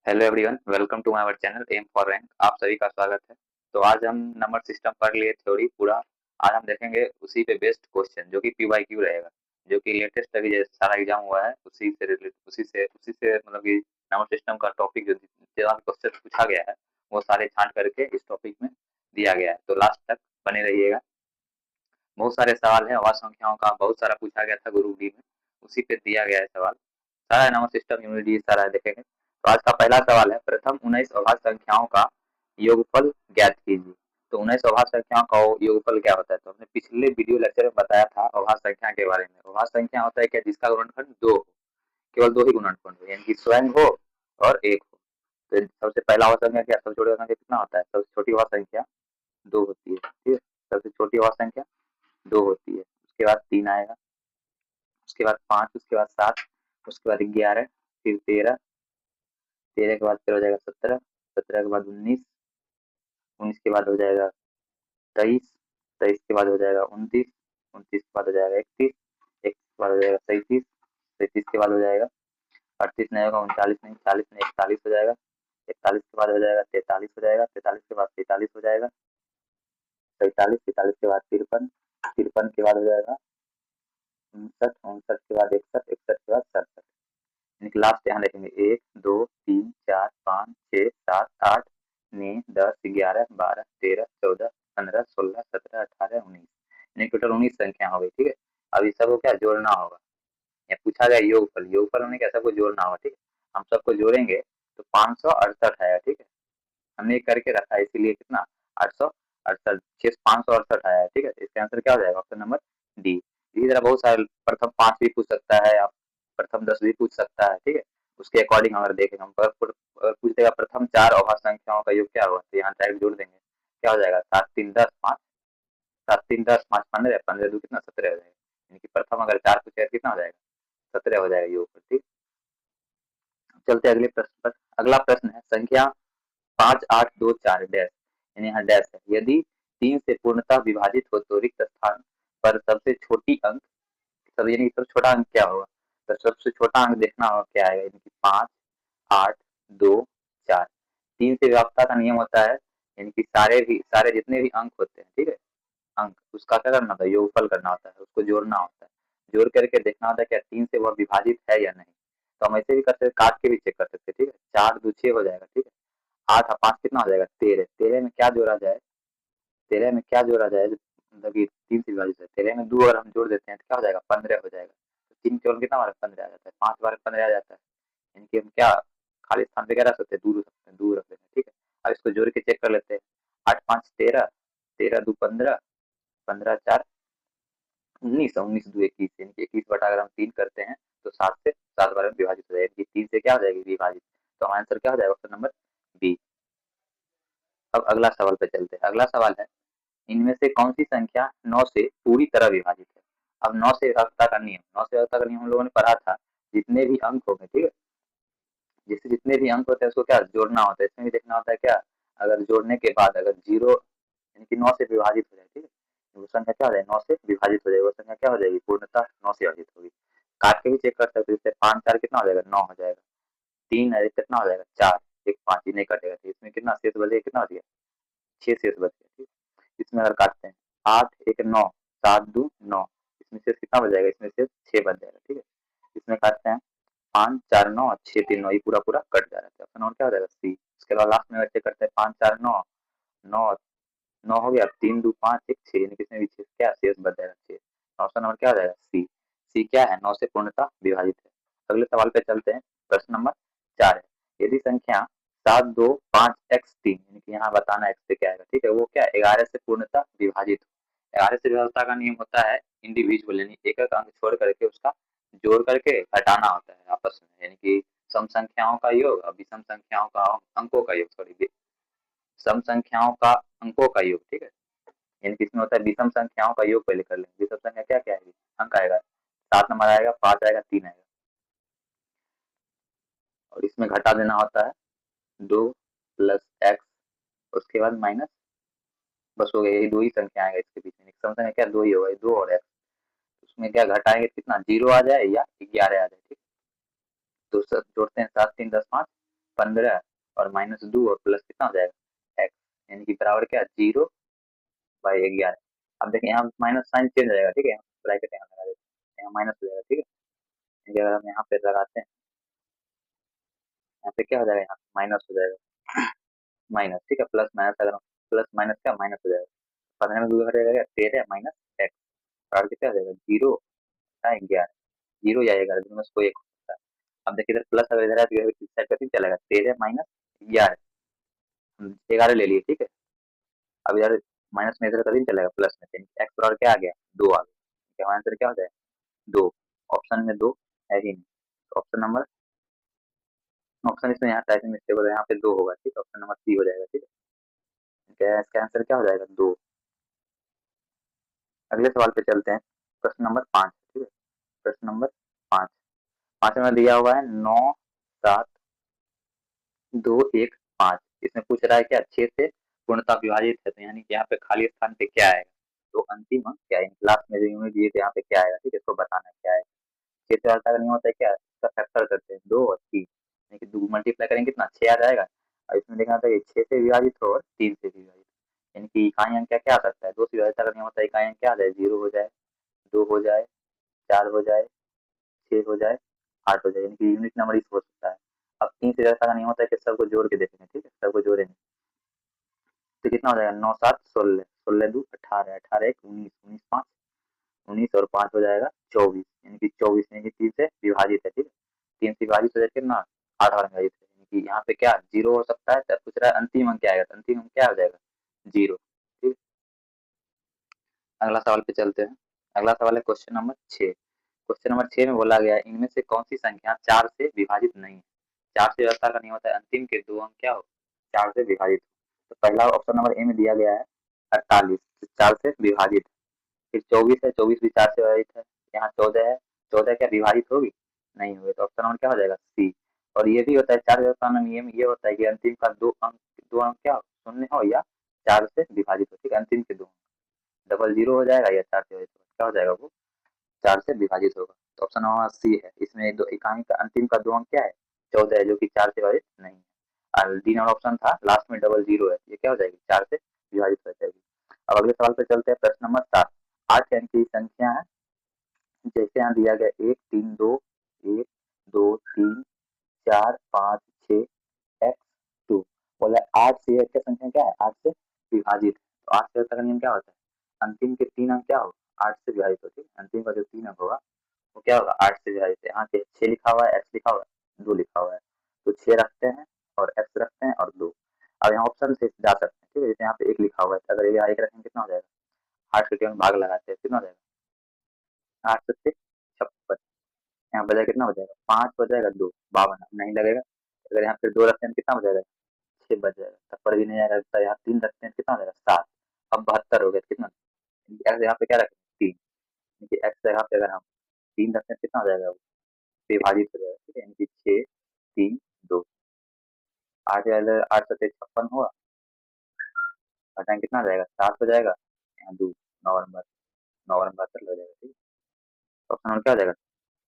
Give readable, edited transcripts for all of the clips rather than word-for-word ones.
Hello everyone, welcome to our channel aim for rank. आप सभी का स्वागत है। तो आज हम नंबर सिस्टम पढ़ लिए थ्योरी पूरा। आज हम देखेंगे उसी पे बेस्ड क्वेश्चन जो कि PYQ रहेगा, जो कि लेटेस्ट अभी जो सारा एग्जाम हुआ है उसी से रिलेटेड, उसी से मतलब कि नंबर सिस्टम का टॉपिक जो जितना भी क्वेश्चन पूछा गया है वो सारे छांट करके इस टॉपिक में दिया गया है। तो लास्ट तक बने रहिएगा। बहुत सारे सवाल हैं, अवाज संख्याओं का बहुत सारा पूछा गया था ग्रुप डी में, उसी पे दिया गया है सवाल। सारा नंबर सिस्टम यूनिटी सारा देखेंगे। तो आज का पहला सवाल है, प्रथम 19 अभाज्य संख्याओं का योगफल ज्ञात कीजिए। तो 19 अभाज्य संख्याओं का योगफल क्या होता है? तो हमने पिछले वीडियो लेक्चर में बताया था अभाज्य संख्या के बारे में। अभाज्य संख्या होता है क्या? जिसका गुणनखंड 2 हो, केवल 2 ही गुणनखंड हो, यानी कि स्वयं हो और एक हो। तो सबसे पहला अभाज्य संख्या क्या? सबसे छोटी अभाज्य संख्या कितना होता है? सबसे छोटी अभाज्य संख्या 2 होती है, ठीक है। सबसे छोटी अभाज्य संख्या 2 होती है। उसके बाद 3 आएगा, उसके बाद 5, उसके बाद 7, उसके बाद 11, फिर 13, 13 के बाद फिर हो जाएगा 17, 17 के बाद 19, 19 के बाद हो जाएगा 23, 23 के बाद हो जाएगा 29, 29 के बाद हो जाएगा 31, 31 के बाद हो जाएगा 37, 37 के बाद हो जाएगा 38, नहीं होगा 39, नहीं 40 नहीं 41 हो जाएगा, 41 के बाद हो जाएगा 43 हो जाएगा, 43 के बाद 43 हो जाएगा, 43, 43 के बाद 53, 53 के बाद हो जाएगा 59, 59 के बाद 61, 61 के बाद 67। लास्ट यहाँ देखेंगे 1 2 3 4 5 6 7 8 9 10 11 12 13 14 15 16 17 18 19, यानी टोटल 19 संख्या हो गई, ठीक है। अब इस सबको क्या जोड़ना होगा? यहाँ पूछा गया योगफल, योगफल होने के सबको जोड़ना होगा, ठीक है। हम सबको जोड़ेंगे तो 568 आया, ठीक है। हमने एक करके रखा है इसीलिए कितना 868, 568 आया है, ठीक है। इसका आंसर क्या हो जाएगा? Option number D. इसी तरह बहुत सारे प्रथम 5 भी पूछ सकता है, आप प्रथम 10 भी पूछ सकता है, ठीक है। उसके अकॉर्डिंग अगर देखें हम पूछ देगा प्रथम 4 अभाज्य संख्याओं का योग क्या होगा, तो यहाँ डायरेक्ट जोड़ देंगे, क्या हो जाएगा 7 3 10 5, 7 3 10 5 15, 15 2 कितना 17 हो जाएगा, यानी कि प्रथम अगर 4 पूछेगा कितना हो जाएगा 17 हो जाएगा योग, ठीक। चलते अगले प्रश्न पर। अगला प्रश्न है संख्या 5 8 2 4 डैश, यानी यहाँ डैश है। यदि 3 से पूर्णतः विभाजित हो तो रिक्त स्थान पर सबसे छोटी अंक, सब यानी सबसे छोटा अंक क्या होगा? तो सबसे छोटा अंक देखना होगा क्या आएगा, यानी कि 5 8 2 4। 3 से व्याप्तता का नियम होता है, यानी कि सारे जितने भी अंक होते हैं, ठीक है, अंक उसका क्या करना होता है? योगफल करना होता है, उसको जोड़ना होता है। जोड़ करके देखना होता है क्या 3 से वह विभाजित है या नहीं। तो हम ऐसे भी कर सकते, काट के भी चेक कर सकते, ठीक है। 4 2 6 हो जाएगा, ठीक है। 8 और 5 कितना हो जाएगा 13, 13 में क्या जोड़ा जाए, 13 में क्या जोड़ा जाए मतलब कि 3 से विभाजित है, 13 में 2 अगर हम जोड़ देते हैं तो क्या हो जाएगा 15 हो जाएगा। तो 3 केवल कितना हमारा 15 आ जाता है, 5 बार 15 आ जाता है, यानी कि हम क्या खाली स्थान पे क्या रख सकते हैं, दूर रख सकते हैं, दूर रख देते हैं, ठीक है। अब इसको जोड़ के चेक कर लेते हैं। 8 5 13, 13 2 15, 15 4 19, 19 2 21, यानी कि 21 बटा अगर हम 3 करते हैं तो 7 से 7 बार में विभाजित हो जाएगी, 3 से क्या हो जाएगी विभाजित। तो हमारा आंसर क्या हो जाएगा? Option number B. अब अगला सवाल पे चलते हैं। अगला सवाल है, इनमें से कौन सी संख्या 9 से पूरी तरह विभाजित है? अब 9 से एकता का नियम, 9 से एकता का नियम हम लोगों ने पढ़ा था। जितने भी अंक होंगे, ठीक है, जैसे जितने भी अंक होते हैं उसको क्या जोड़ना होता है। इसमें भी देखना होता है क्या, अगर जोड़ने के बाद अगर जीरो यानी कि 9 से विभाजित हो जाए, ठीक है, तो वो संख्या क्या हो जाए 9 से विभाजित हो जाएगी, वो संख्या क्या हो जाएगी पूर्णतः 9 से विभाजित होगी। काट के भी चेक कर सकते हैं, 5 4 कितना हो जाएगा 9 हो जाएगा, 3 है कितना हो जाएगा 4, एक 5 ही नहीं कटेगा, तो इसमें कितना शेष बचेगा, कितना हो गया 6 शेष बच गया, ठीक। इसमें अगर काटते हैं 8 1 9, 7 2 9, इसमें शेष कितना बच जाएगा, इसमें शेष 6 बच जाएगा, ठीक है। इसमें काटते हैं 5 4 9 6 3 9, ये पूरा पूरा कट जा रहा है, ऑप्शन नंबर क्या हो जाएगा सी। इसके बाद लास्ट में बच्चे करते हैं 5 4 9 9, 9 हो गया, 3 2 5 1 6, यानी किसमें भी शेष क्या शेष बच जाएगा 6। ऑप्शन नंबर क्या हो जाएगा सी। सी क्या है 9 से पूर्णतः विभाजित है। अगले सवाल पे चलते हैं। प्रश्न नंबर 4 है, यदि संख्या 7 2 5 x 3, यानी कि यहाँ बताना x से क्या आएगा, ठीक है, वो क्या 11 से पूर्णतः विभाजित हो। 11 से विभाजित का नियम होता है इंडिविजुअल, यानी एक एक अंक छोड़ करके उसका जोड़ करके घटाना होता है आपस में, यानी कि सम संख्याओं का योग और विषम संख्याओं का अंकों का योग, सॉरी सम संख्याओं का अंकों का योग, ठीक है। यानी कि इसमें होता है विषम संख्याओं का योग पहले कर लेंगे। विषम संख्या क्या क्या आएगी, अंक आएगा 7 नंबर आएगा, 5 आएगा, 3 आएगा, और इसमें घटा देना होता है 2 प्लस एक्स, उसके बाद माइनस, बस हो गया, यही 2 ही संख्या आएगा इसके बीच में। सम संख्या क्या 2 ही होगा, 2 और एक्स, उसमें क्या घटाएंगे कितना 0 आ जाए या 11 आ जाए, ठीक। तो सब जोड़ते हैं 7 3 10 5, 15 और -2 और प्लस कितना हो जाएगा x, यानी कि बराबर क्या 0/11। अब देखिए यहाँ माइनस साइन चेंज हो जाएगा, ठीक है, ब्रैकेट यहाँ लगा देते हैं, यहाँ माइनस हो जाएगा, ठीक है। यानी अगर हम यहाँ पे लगाते हैं, यहाँ पे क्या हो जाएगा, यहाँ माइनस हो जाएगा, माइनस, ठीक है, प्लस माइनस, अगर प्लस माइनस क्या माइनस हो जाएगा, 15 में 2 घटेगा 13 माइनस x, और कितना हो जाएगा 0/11, 0 या 11 दोनों में से कोई एक होता है। अब देखिए इधर प्लस अगर इधर है तो इधर किस साइड का तीन चलेगा, 13 माइनस 11, 11 ले लिए, ठीक है। अब इधर माइनस में इधर का तीन चलेगा, प्लस में एक्स बराबर क्या आ गया 2 आ गया, क्या आंसर क्या हो जाएगा 2। ऑप्शन में 2 है ही नहीं, तो ऑप्शन नंबर, ऑप्शन इसमें यहाँ टाइपिंग मिस्टेक हो रहा है, यहाँ पे 2 होगा, ठीक है, ऑप्शन नंबर सी हो जाएगा, ठीक है। क्या इसका आंसर क्या हो जाएगा 2। अगले सवाल पे चलते हैं, प्रश्न नंबर 5, ठीक है, प्रश्न नंबर 5, 5 में दिया हुआ है 9 7 2 1 5। इसमें पूछ रहा है क्या 6 से पूर्णतः विभाजित है, तो यानी कि यहाँ पे खाली स्थान पे क्या आएगा, तो अंतिम अंक क्या है, लास्ट में जो यूनिट दिए थे यहाँ पे क्या आएगा, ठीक है, इसको बताना है क्या है। 6 से वाला का नहीं होता है क्या, इसका फैक्टर करते हैं 2 और 3, यानी कि 2 मल्टीप्लाई करेंगे कितना 6 आ जाएगा, और इसमें देखना था कि 6 से विभाजित हो और 3 से विभाजित, यानी कि इकाई अंक क्या क्या आ सकता है, 2 से विभाजित अगर नहीं होता है इकाई अंक क्या आ जाए, 0 हो जाए, 2 हो जाए, 4 हो जाए, 6 हो जाए, 8 हो जाए, यानी कि यूनिट नंबर इस हो सकता है। अब 3 से ज्यादा का नहीं होता है कि सबको जोड़ के देखेंगे, ठीक है, सबको जोड़ेंगे तो कितना हो जाएगा 9 7 16, 16 2 18, 18 1 19, 19 5 19 और 5 हो जाएगा 24, यानी कि 24 यानी कि 3 से विभाजित है, ठीक है, 3 से विभाजित हो जाए कितना 8 और विभाजित है, यानी कि यहाँ पे क्या 0 हो सकता है, तब पूछ रहा है अंतिम अंक क्या आएगा, तो अंतिम अंक क्या हो जाएगा 0, ठीक। अगला सवाल पे चलते हैं, अगला सवाल है क्वेश्चन नंबर 6। क्वेश्चन नंबर 6 में बोला गया है इनमें से कौन सी संख्या 4 से विभाजित नहीं है, 4 से व्यवस्था का नहीं होता है, अंतिम के दो अंक क्या हो 4 से विभाजित हो। तो पहला ऑप्शन नंबर ए में दिया गया है 48, 4 से विभाजित, फिर 24 है, 24 भी 4 से विभाजित है, यहाँ 14 है, 14 क्या विभाजित होगी नहीं होगी, तो ऑप्शन नंबर क्या हो जाएगा सी। और ये भी होता है 4 व्यवस्था में नियम ये होता है कि अंतिम का दो अंक क्या हो शून्य हो या 4 से विभाजित हो, ठीक है, अंतिम के दो अंक डबल 0 हो जाएगा या 4 से विभाजित होगा, क्या हो जाएगा वो 4 से विभाजित होगा, तो ऑप्शन नंबर सी है। इसमें दो इकाई का अंतिम का दो अंक क्या है 14 है, जो कि 4 से विभाजित नहीं है, और डी नंबर ऑप्शन था लास्ट में डबल 0 है, ये क्या हो जाएगी 4 से विभाजित हो जाएगी। अब अगले सवाल पे चलते हैं, प्रश्न नंबर 7। 8 अंक की संख्या है, जैसे यहाँ दिया गया 1 3 2 1 2 3 4 5 6 एक्स 2, बोला 8 से यह क्या संख्या क्या है 8 से विभाजित, तो 8 से का नियम क्या होता है अंतिम के तीन अंक क्या हो 8 से विभाजित होते हैं, अंतिम का जो तीन अंक होगा वो क्या होगा 8 से विभाजित है। यहाँ पे 6 लिखा हुआ है, एक्स लिखा हुआ है, 2 लिखा हुआ है, तो 6 रखते हैं और एक्स रखते हैं और 2। अब यहाँ ऑप्शन से जा सकते हैं, ठीक है, जैसे यहाँ पे 1 लिखा हुआ है, अगर यहाँ 1 रखेंगे कितना हो जाएगा 8 के केवल भाग लगाते हैं कितना हो जाएगा 8 सत्ते 56, यहाँ बजाय कितना हो जाएगा 5 हो जाएगा 2 52 नहीं लगेगा, अगर यहाँ पे 2 रखते हैं कितना हो जाएगा 6 बच जाएगा, तब पर भी नहीं आएगा, तो यहाँ 3 रखते हैं कितना हो जाएगा 7, अब 72 हो गया कितना, एक्स यहाँ पे क्या रखें 3, क्योंकि एक्स जगह पे अगर हम 3 रखते हैं कितना हो जाएगा विभाजित हो जाएगा, ठीक है, यानी कि 6 3 2, 8 8 सत्ते 56 हुआ, घटाएं कितना हो जाएगा 7 हो जाएगा, यहाँ 2 9 नंबर 9 नंबर 72 हो जाएगा, ठीक है, ऑप्शन नंबर क्या हो जाएगा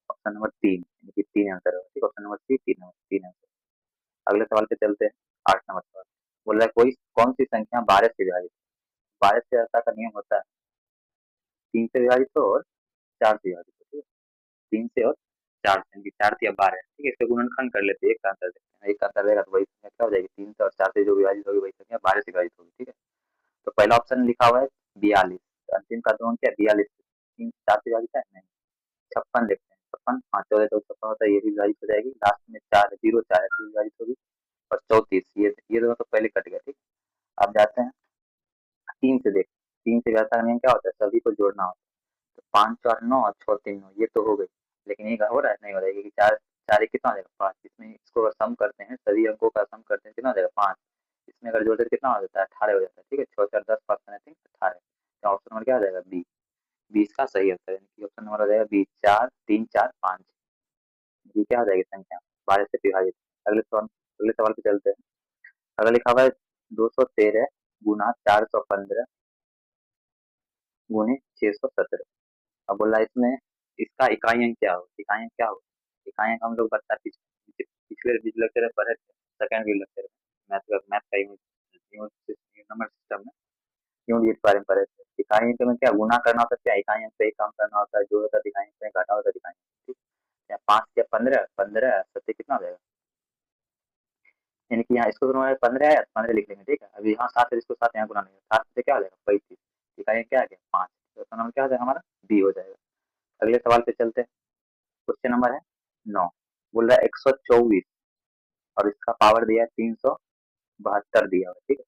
ऑप्शन नंबर 3, यानी कि 3 आंसर होगा, ठीक, ऑप्शन नंबर सी 3 आंसर। अगले सवाल पे चलते हैं, 8 नंबर सवाल बोल रहा है कोई कौन सी संख्या 12 से विभाजित, 12 से ऐसा का नियम होता है 3 से विभाजित हो और 4 से विभाजित हो, ठीक है, 3 से और 4 से, यानी कि 4 या 12 है, ठीक है, इसका गुणनखंड कर लेते हैं, एक का आंसर देखते हैं, एक का आंसर रहेगा तो वही संख्या क्या हो जाएगी 3 से और 4 से जो विभाजित होगी वही संख्या 12 से विभाजित होगी, ठीक है। तो पहला ऑप्शन लिखा हुआ है 42, तो अंतिम का दो अंक क्या 42, 3 से 4 से विभाजित है नहीं, 56 देखते हैं 56, हाँ 14 तो 56 होता है, ये भी विभाजित हो जाएगी, लास्ट में 4 0 4 ऐसे विभाजित होगी, और 34 ये दोनों तो पहले कट गया, ठीक। अब जाते हैं 3 से, देख 3 से ज्यादा का नियम क्या होता है सभी को जोड़ना होता है, तो 5 4 9 और 6 3 9 ये तो हो गई, लेकिन ये हो रहा है नहीं हो रहा है, क्योंकि 4 4 कितना हो जाएगा 5, इसमें इसको अगर सम करते हैं सभी अंकों का सम करते हैं कितना हो जाएगा 5, इसमें अगर जोड़ते हैं कितना हो जाता है 18 हो जाता है, ठीक है, 6 4 10 5 18, 18, ऑप्शन नंबर क्या हो जाएगा बी, 20 का सही आंसर है, यानी कि ऑप्शन नंबर हो जाएगा बी 4 3 4 5, ये क्या हो जाएगी संख्या 12 से विभाजित। अगले सवाल पे चलते हैं, अगर लिखा हुआ है 213 गुना 415 गुणे 617, अब बोला इसमें इसका इकाई अंक क्या हो, इकाई अंक क्या हो, इकाई अंक हम लोग बता पिछले पिछले लेक्चर में पढ़े थे, सेकंड वीडियो लेक्चर में मैथ का नंबर सिस्टम में यूनिट के बारे में पढ़े थे। इकाई अंक में क्या गुना करना होता है, क्या इकाई अंक पे एक काम करना होता है, जो होता है इकाई अंक में घटा होता है इकाई अंक, ठीक। या 5 या 15, 15 सत्य कितना हो जाएगा, यानी कि यहाँ इसको गुना 15 है, 15 लिख लेंगे, ठीक है। अभी यहाँ 7 है, इसको 7 यहाँ गुना लेंगे, 7 से क्या हो जाएगा 35, इकाई अंक क्या आ गया 5, तो इसका नंबर क्या हो जाएगा हमारा बी हो जाएगा। अगले सवाल पे चलते हैं। क्वेश्चन नंबर है 9, बोल रहा है 124 और इसका पावर दिया है 372 दिया हुआ है, ठीक है।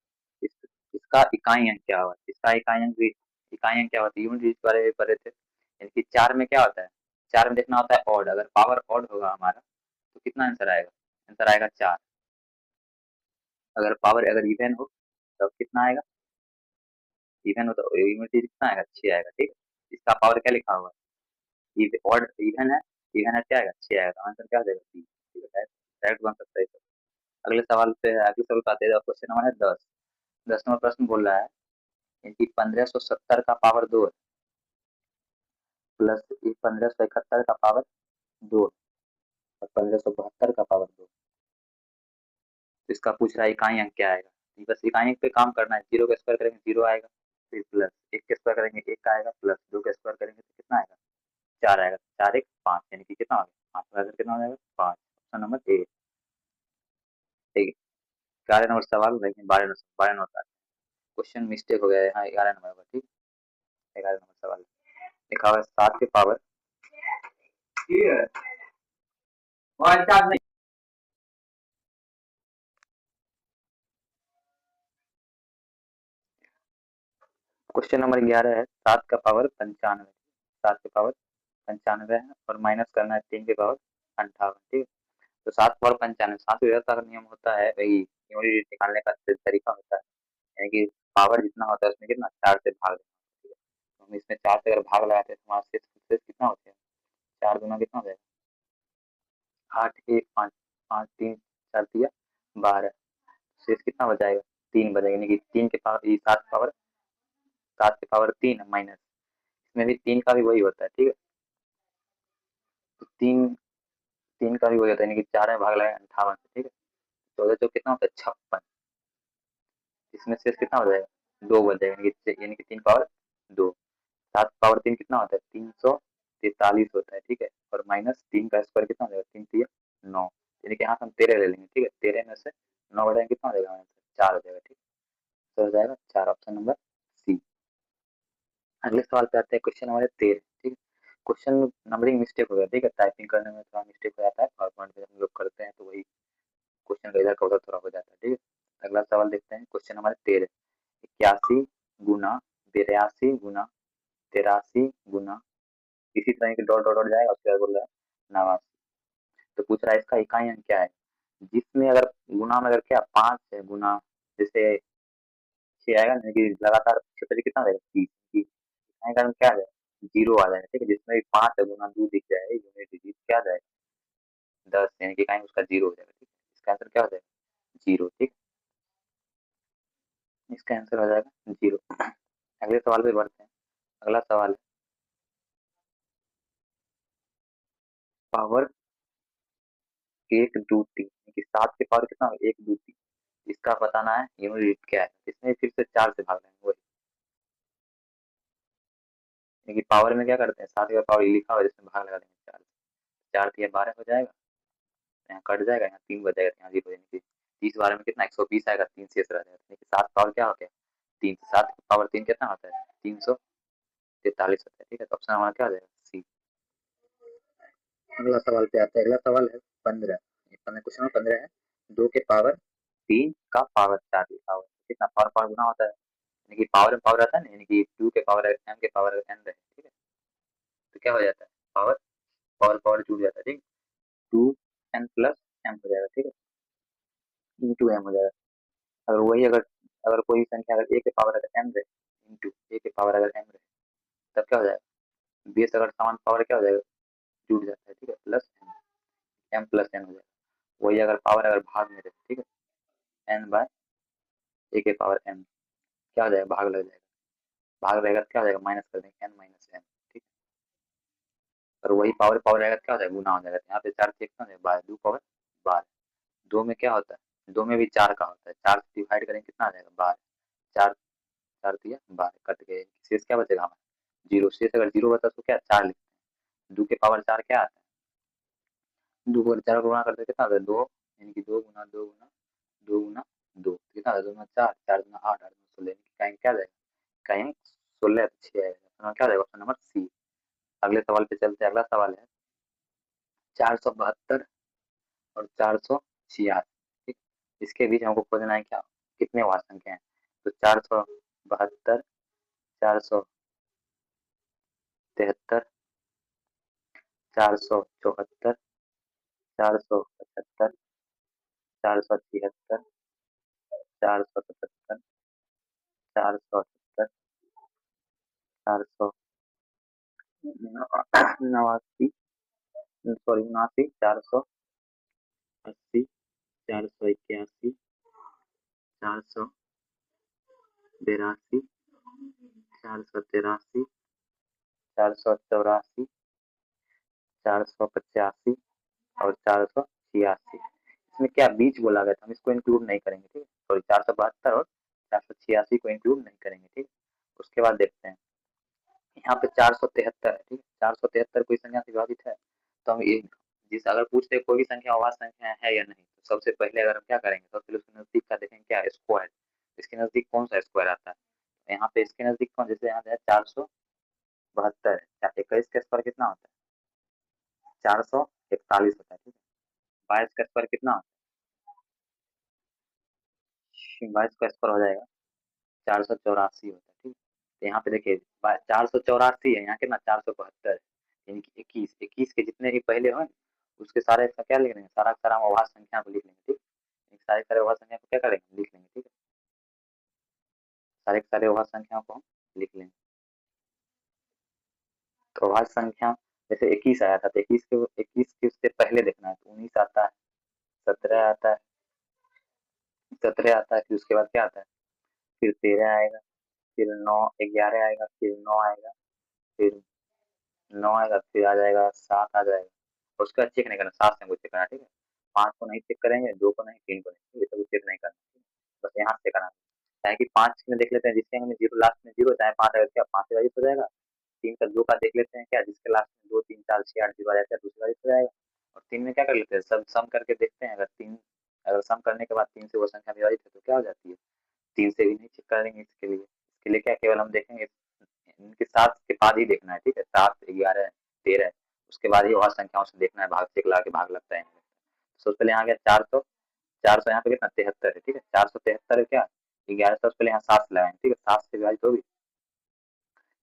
इसका इकाई अंक क्या हुआ, इसका इकाई अंक भी, इकाई अंक क्या होता है यूनिट के बारे में पढ़े थे, यानी कि 4 में क्या होता है, 4 में देखना होता है ऑड, अगर पावर ऑड होगा हमारा तो कितना आंसर आएगा, आंसर आएगा 4। अगर पावर अगर इवन हो तब कितना आएगा, इवन हो तो यूनिट कितना आएगा 6 आएगा, ठीक है। इसका पावर क्या लिखा हुआ है, ऑड इवन है क्या आएगा 6 आएगा, तो आंसर क्या हो जाएगा बी, ठीक है, डायरेक्ट बन सकता है। अगले सवाल पे अगले सवाल पे आते हैं, क्वेश्चन नंबर है 10। 10 नंबर प्रश्न बोल रहा है कि 1570 का पावर 2 प्लस 1571 का पावर 2 और 1572 का पावर 2, इसका पूछ रहा है इकाई अंक क्या आएगा। बस इकाई अंक पे काम करना है, 0 का स्क्वायर करेंगे 0 आएगा, फिर प्लस 1 के स्क्वायर करेंगे 1 आएगा, प्लस 2 का स्क्वायर करेंगे तो कितना आएगा 4 आएगा, 4 1 5, यानी कि कितना हो गया 5 का कितना हो जाएगा 5, ऑप्शन नंबर ए, ठीक है। 11 नंबर सवाल देखिए, 12 नंबर का क्वेश्चन मिस्टेक हो गया है, हाँ 11 नंबर का, ठीक। 11 नंबर सवाल लिखा हुआ है 7 के पावर, ठीक है, क्वेश्चन नंबर 11 है 7 का पावर 95, 7 के पावर 95 है और माइनस करना है 3 के पावर 58, ठीक है। तो 7 पावर 95, 7 व्यवस्था का नियम होता है वही यूनिट निकालने का तरीका होता है, यानी कि पावर जितना होता है उसमें कितना 4 से भाग देना, ठीक है। तो हम इसमें 4 से अगर भाग लगाते हैं तो हमारा शेष कितना होता है, 4 गुना कितना हो जाएगा 8 1 5, 5 3 4 दिया 12, शेष कितना हो जाएगा 3 बचेगा, यानी कि 3 के पावर 7 के पावर 3 माइनस, इसमें भी 3 का भी वही होता है, ठीक है। तो 3 का भी वही होता है, यानी कि 4 में भाग लगाए 58 से, ठीक है। 14 चौक कितना होता है 56, इसमें शेष कितना हो जाएगा 2 बच जाएगा, यानी कि 3 पावर 2, 7 पावर 3 कितना होता है 343 होता है, ठीक है। और माइनस 3 का स्क्वायर कितना हो जाएगा 3 3 9, यानी कि यहाँ से हम 13 ले लेंगे, ठीक है। 13 में से 9 बढ़ाएंगे कितना हो जाएगा 4 हो जाएगा, ठीक है। तो हो जाएगा 4, ऑप्शन नंबर सी। अगले सवाल पे आते हैं, क्वेश्चन नंबर 13, ठीक है। क्वेश्चन नंबरिंग मिस्टेक हो गया, ठीक है, टाइपिंग करने में थोड़ा मिस्टेक हो जाता है, पावर पॉइंट में हम लोग करते हैं तो वही क्वेश्चन का इधर का उधर थोड़ा हो जाता है, ठीक है। अगला सवाल देखते हैं, क्वेश्चन नंबर 13, 81 गुना 83 गुना 83 गुना, इसी तरह के डॉट डॉट डॉट जाएगा, उसके बाद बोल रहा है 89, तो पूछ रहा है इसका इकाई अंक क्या है, जिसमें अगर गुना में अगर क्या 5 है गुना, जैसे 6 आएगा, यानी कि लगातार 6 पे कितना रहेगा 30, इकाई का अंक क्या आ जाएगा 0 आ जाएगा, ठीक है। जिसमें 5 है गुना 2 दिख जाएगा यूनिट डिजिट क्या आ जाएगा 10, यानी कि इकाई उसका 0 हो जाएगा, ठीक है। इसका आंसर क्या हो जाएगा 0, ठीक, इसका आंसर हो जाएगा 0। अगले सवाल पे बढ़ते हैं। अगला सवाल है पावर 1 2 3, यानी कि 7 के पावर कितना होगा 1 2 3, इसका बताना है यूनिट क्या है, इसमें फिर से 4 से भाग देंगे वही, यानी कि पावर में क्या करते हैं 7 का पावर लिखा हुआ है जिसमें भाग लगा देंगे 4, 4 दिया 12 हो जाएगा, यहाँ कट जाएगा, यहाँ 3 बच जाएगा, यहाँ 0, यानी कि 30 बार में कितना 120 आएगा, 3 शेष रह जाएगा, यानी कि 7 पावर क्या होता है 3, 7 पावर 3 कितना होता है 343 होता है, ठीक है। तो ऑप्शन हमारा क्या हो जाएगा सी। अगला सवाल पे आते हैं, अगला सवाल है 15, क्वेश्चन नंबर 15 है 2 के पावर 3 का पावर 4 लिखा हुआ है, कितना पावर पावर गुना होता है, यानी कि पावर में पावर आता है ना, यानी कि 2 के पावर m के पावर n रहे, ठीक है, तो क्या हो जाता है पावर पावर पावर जुड़ जाता है, ठीक है। 2n प्लस m हो जाएगा, ठीक है, इंटू m हो जाएगा। अगर वही अगर अगर कोई संख्या अगर a के पावर अगर m रहे इंटू a के पावर अगर m रहे तब क्या हो जाएगा, बेस अगर समान पावर क्या हो जाएगा जुड़ जाता है, ठीक है, प्लस m प्लस n हो जाएगा। वही अगर पावर अगर भाग में रहे, ठीक है, n बाय a के पावर m क्या हो जाएगा भाग लग जाएगा, भाग रहेगा तो क्या हो जाएगा माइनस कर देंगे n माइनस m, ठीक है। और वही पावर पावर रहेगा तो क्या हो जाएगा गुना हो जाएगा, यहाँ पे 4 से 1 बारह 2 पावर 12, 2 में क्या होता है 2 में भी 4 का होता है, 4 से डिवाइड करेंगे कितना आ जाएगा 12, 4 4 तिया 12 कट गए, शेष क्या बचेगा हमारा 0, शेष अगर 0 बचा तो क्या 4 लिखते हैं, 2 के पावर 4 क्या आता है, 2 को 4 को गुणा करते कितना आता है 2, यानी कि 2 गुना 2 गुना 2 गुना 2 कितना आता है 2 गुना 4, 4 गुना 8, 8 गुना 16, यानी कि टाइम क्या आ जाएगा, टाइम 16 6 आएगा, ऑप्शन क्या आ जाएगा, ऑप्शन नंबर सी। अगले सवाल पे चलते हैं, अगला सवाल है 472 और 486, ठीक, इसके बीच हमको खोजना है क्या, कितने वार संख्या है, तो 472, 473, 474, 475, 476, 477, 478, 489, सॉरी 79, 480, 481, 482, 483, 484, 485 और 486, इसमें क्या बीच बोला गया था, हम इसको इंक्लूड नहीं करेंगे, ठीक है, सॉरी 472 और 486 को इंक्लूड नहीं करेंगे, ठीक। उसके बाद देखते हैं यहाँ पे 473 है, ठीक है, 473 कोई संख्या से विभाजित है, तो हम ये जिस अगर पूछते कोई भी संख्या अवाज संख्या है या नहीं, तो सबसे पहले अगर हम क्या करेंगे, सबसे पहले उसके नजदीक का देखेंगे क्या स्क्वायर, इसके नजदीक कौन सा स्क्वायर आता है, तो यहाँ पे इसके नजदीक कौन, जैसे यहाँ है 472 है, 21 का स्क्वायर कितना होता है 441 होता है, ठीक है, 22 का स्क्वायर कितना होता है, 22 का स्क्वायर हो जाएगा 484 होता है, ठीक। तो यहाँ पे देखिए 484 है, यहाँ कितना 472 है, यानी कि 21 21 के जितने भी पहले हो उसके सारे का क्या लिख लेंगे, सारा का सारा हम अभाज्य संख्या को लिख लेंगे, ठीक, सारे सारे अभाज्य संख्या को क्या करेंगे लिख लेंगे, ठीक है, सारे के सारे अभाज्य संख्याओं को हम लिख लेंगे। तो अभाज्य संख्या जैसे 21 आया था, तो 21 के उससे पहले देखना है, तो 19 आता है, 17 आता है, 17 आता है, फिर उसके बाद क्या आता है, फिर 13 आएगा, फिर 9 11 आएगा, फिर 9 आएगा, फिर 9 आएगा, फिर आ जाएगा 7 आ जाएगा, उसके बाद चेक नहीं करना, 7 से हमको चेक करना, ठीक है, 5 को नहीं चेक करेंगे, 2 को नहीं, 3 को नहीं, ये सब चेक नहीं करना, बस यहाँ से करना, चाहे कि 5 में देख लेते हैं, जिसके में जीरो लास्ट में जीरो, चाहे 5 अगर क्या 5 से विभाजित हो जाएगा, 3 का 2 का देख लेते हैं क्या, जिसके लास्ट में 2 3 4 6 8 जीरो आ जाता है, दूसरी विभाजित हो जाएगा, और 3 में क्या कर लेते हैं, सब सम करके देखते हैं, अगर सम करने के बाद 3 से वो संख्या विभाजित है तो क्या हो जाती है, 3 से भी नहीं चेक करेंगे, इसके लिए क्या केवल हम देखेंगे इनके 7 के बाद ही देखना है, ठीक है, 7 11 13, उसके बाद ही और संख्याओं से देखना है, भाग से ला के भाग लगता है, सबसे पहले यहाँ गया 400 यहाँ पे कितना 73 है, ठीक है, 473 क्या 11, सबसे पहले यहाँ 7 से लगाएंगे, ठीक है, 7 से विभाजित होगी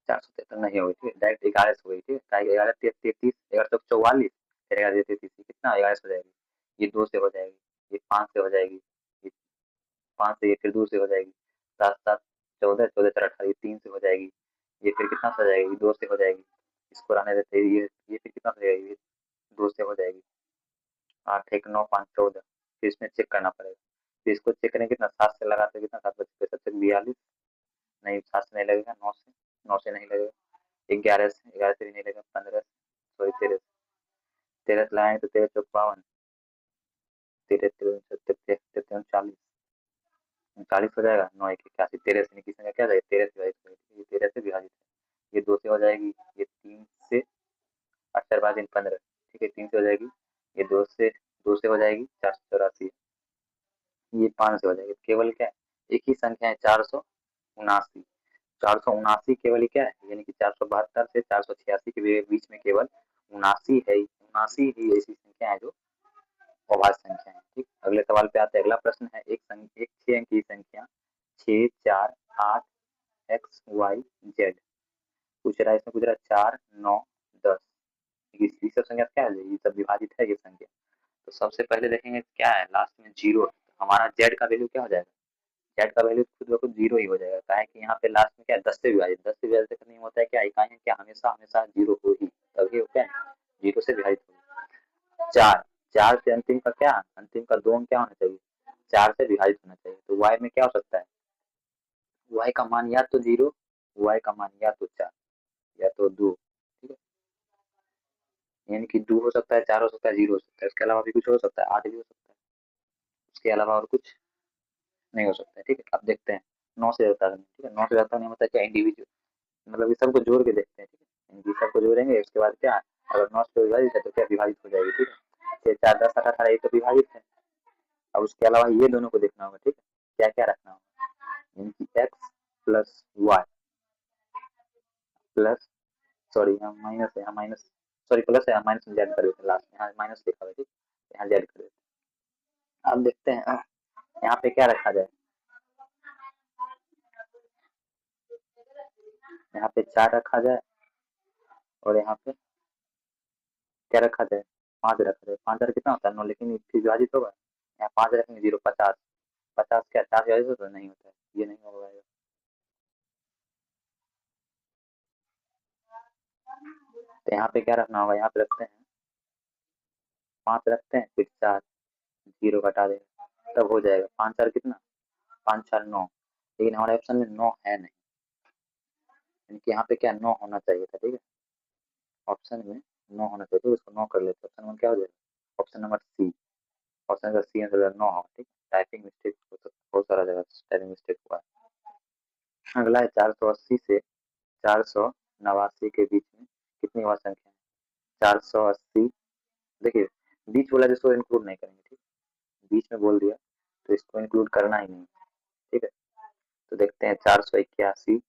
473 नहीं होगी, ठीक है, डायरेक्ट 11 से होगी, ठीक है, 11 33, 11 44, फिर 11 33 कितना 11 से हो जाएगी, ये 2 से हो जाएगी, ये 5 से हो जाएगी, ये 5 से, ये फिर 2 से हो जाएगी, 7 7 14, 14 4 18, ये 3 से हो जाएगी, ये फिर कितना से हो जाएगी, 2 से हो जाएगी, इसको रहने देते हैं, ये फिर कितना से हो जाएगी, 2 से हो जाएगी, 8 1 9 5 14, फिर इसमें चेक करना पड़ेगा, फिर इसको चेक करेंगे कितना 7 से लगाते कितना 7 बचे 42, नहीं 7 से नहीं लगेगा, 9 से नहीं लगेगा, 11 से भी नहीं लगेगा, 15 सॉरी 13 13 से लगाएंगे तो 13 चौक 52, 13 13 39 40 हो जाएगा, 9 1 81, 13 से की संख्या क्या जाएगी, 13 से विभाजित, ये 13 से विभाजित है, ये 2 से हो जाएगी, ये 3 से 8 4 5 15, ठीक है, 3 से हो जाएगी, ये 2 से हो जाएगी 484, ये 5 से हो जाएगी, केवल क्या है एक ही संख्या है 479, 479 केवल क्या है, यानी कि 472 से 486 के बीच में केवल 79 है, 79 ही ऐसी संख्या है जो अभाज्य संख्या है, ठीक। अगले सवाल पे आते हैं, अगला प्रश्न है एक 6 अंक की संख्या 6 4 8 एक्स वाई जेड पूछ रहा है, इसमें पूछ रहा है 4 9 10, ये सब संख्या क्या है, ये सब विभाजित है ये संख्या, तो सबसे पहले देखेंगे क्या है लास्ट में जीरो, हमारा जेड का वैल्यू क्या हो जाएगा, जेड का वैल्यू खुद ब खुद जीरो ही हो जाएगा, काहे कि यहाँ पे लास्ट में क्या है 10 से विभाजित, 10 से विभाजित करने में होता है क्या, इकाई है क्या हमेशा हमेशा जीरो हो ही, तभी वो क्या है जीरो से विभाजित होगी, 4 4 से अंतिम का क्या, अंतिम का 2 क्या होना चाहिए, 4 से विभाजित होना चाहिए, तो वाई में क्या हो सकता है, वाई का मान या तो जीरो, वाई का मान या तो 4 या तो 2, ठीक है, यानी कि 2 हो सकता है, 4 हो सकता है, 0 हो सकता है, इसके अलावा भी कुछ हो सकता है, 8 भी हो सकता है, उसके अलावा और कुछ नहीं हो सकता है। ठीक है, अब देखते हैं 9 से ज़्यादा नहीं। ठीक है, 9 से ज़्यादा नहीं होता क्या इंडिविजुअल, मतलब ये सबको जोड़ के देखते हैं। ठीक है, इनकी सबको जोड़ेंगे, उसके बाद क्या अगर 9 से विभाजित है तो क्या विभाजित हो जाएगी। ठीक है, 6 4 10 8 18 ये तो विभाजित है। अब उसके अलावा ये दोनों को देखना होगा। ठीक है, क्या क्या रखना होगा, इनकी X plus Y plus, sorry यहाँ माइनस है, यहाँ माइनस, सॉरी प्लस है, यहाँ माइनस में जेड कर देते हैं लास्ट में, यहाँ माइनस लिखा हुआ है। ठीक, यहाँ जेड कर देते हैं। अब देखते हैं यहाँ पे क्या रखा जाए, यहाँ पे 4 रखा जाए और यहाँ पे क्या रखा जाए, 5 रखा जाए। 5 और कितना होता है 9, लेकिन फिर विभाजित होगा। यहाँ 5 रखेंगे 0 50, 50 क्या 4 विभाजित होता है, नहीं होता है, ये नहीं होगा। तो यहाँ पे क्या रखना होगा, यहाँ पे रखते हैं 5 रखते हैं, फिर 4 0 घटा देगा, तब हो जाएगा 5 4 कितना, 5 4 9। लेकिन हमारे ऑप्शन में 9 है नहीं, इनके यहाँ पे क्या 9 होना चाहिए था। ठीक है, ऑप्शन में 9 होना चाहिए, तो इसको 9 कर लेते हैं। ऑप्शन में क्या हो जाएगा, option number C, option number C answer 9 होगा। ठीक, टाइपिंग मिस्टेक बहुत सारा जगह टाइपिंग मिस्टेक हुआ है। अगला है 480 से 489 के बीच में कितनी बार संख्या है, 480, देखिए बीच वाला जिसको इंक्लूड नहीं करेंगे। ठीक, बीच में बोल दिया तो इसको इंक्लूड करना ही नहीं। ठीक है, तो देखते हैं 481,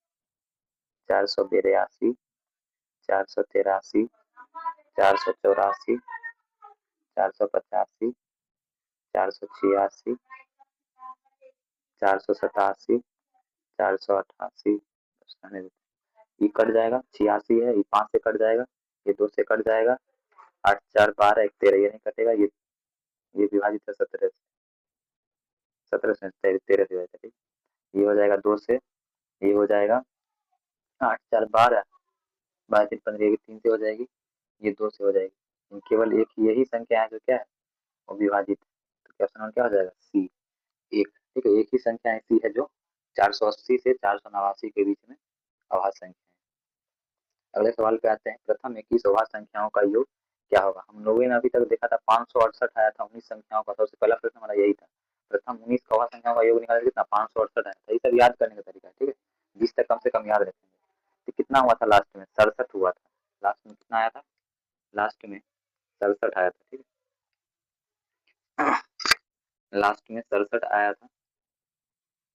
482, 483, 484, 485, 486, 487, 488, ये कट जाएगा, 86 है, ये 5 से कट जाएगा, ये 2 से कट जाएगा, 8 4 12 1 13, ये नहीं कटेगा, ये विभाजित है 17 से, 17 से 13 से विभाजित है। ठीक, ये हो जाएगा 2 से, ये हो जाएगा 8 4 12, 12 3 15, ये 3 से हो जाएगी, ये 2 से हो जाएगी। केवल एक यही संख्या है जो क्या है वो विभाजित है। तो क्वेश्चन नंबर क्या हो जाएगा, सी, एक। ठीक है, एक ही संख्या ऐसी है जो 480 से 489 के बीच में अभाज्य संख्या है। अगले सवाल पे आते हैं, प्रथम 21 अभाज्य संख्याओं का योग क्या होगा। हम लोगों ने अभी तक देखा था 568 आया था 19 संख्याओं का, सबसे पहला प्रश्न हमारा यही था। प्रथम 19 अभाज्य संख्याओं का योग निकाला कितना, 568 आया था। ये सब याद करने का तरीका है। ठीक है, 20 तक कम से कम याद रखेंगे। तो कितना हुआ था लास्ट में, 67 हुआ था। लास्ट में कितना आया था, लास्ट में 67 आया था। ठीक है, लास्ट में 67 आया था।